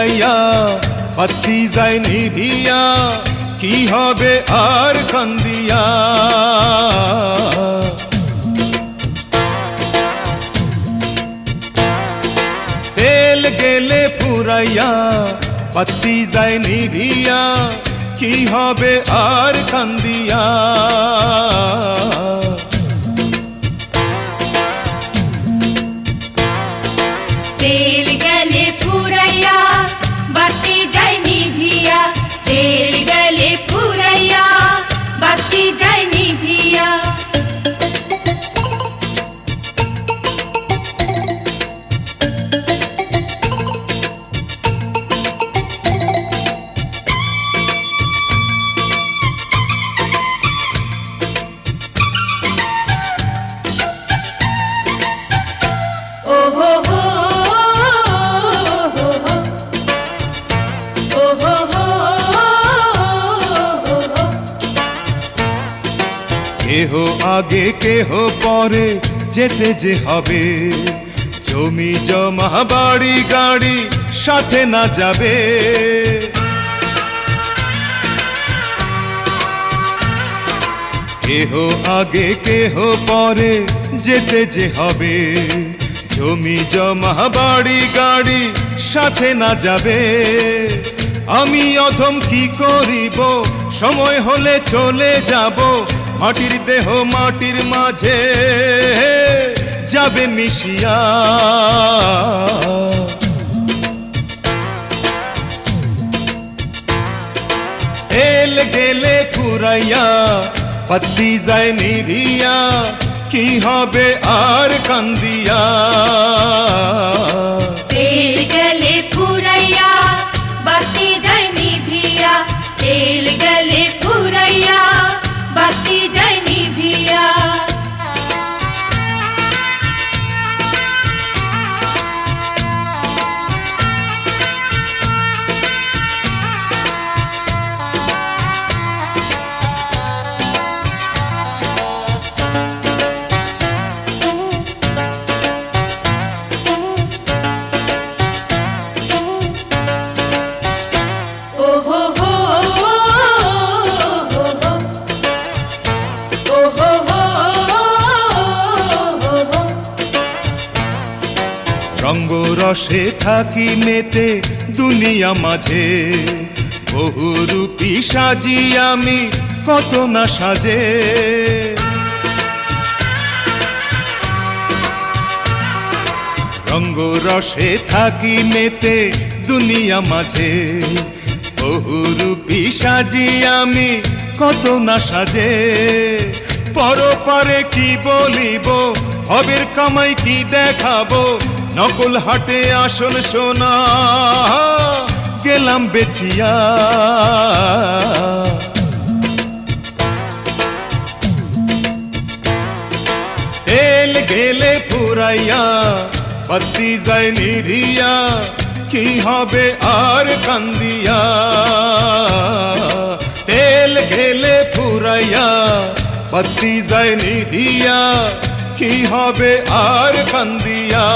ফুরাইয়া বাতি যায় নিভিয়া কি হবে আর কান্দিয়া। তেল গেলে ফুরাইয়া বাতি যায় নিভিয়া কি হবে আর কান্দিয়া। তেল গেলে ফুরাইয়া বাতি যায় নিভিয়া, তেল গেলে ফুরাইয়া বাতি যায় নিভিয়া। কেহ আগে কেহ পরে যেতে যে হবে, জমি জমা বাড়ি গাড়ি সাথে না যাবে। কেহ আগে কেহ পরে যেতে যে হবে, জমি জমা বাড়ি গাড়ি সাথে না যাবে। আমি অধম কি করিব, সময় হলে চলে যাব, মাটির দেহ মাটির মাঝে যাবে মিশিয়া। তেল গেলে ফুরাইয়া বাতি যায় নিভিয়া কি হবে আর কান্দিয়া। তেল গেলে ফুরাইয়া বাতি যায় নিভিয়া, তেল গেলে ফুরাইয়া বাতি যায় নিভিয়া। রঙ্গ রসে থাকি মেতে দুনিয়া মাঝে, বহুরূপী সাজি আমি কত না সাজে। রঙ্গ রসে থাকি মেতে দুনিয়া মাঝে, বহুরূপী সাজি আমি কত না সাজে। পরপারে কি বলিব, হবের কামাই কি দেখাবো, নকল হাটে আসল সোনা গেলাম বেচিয়া। তেল গেলে ফুরাইয়া বাতি যায় নিভিয়া কি হবে আর কান্দিয়া। তেল গেলে ফুরাইয়া বাতি যায় নিভিয়া কি হবে আর কান্দিয়া।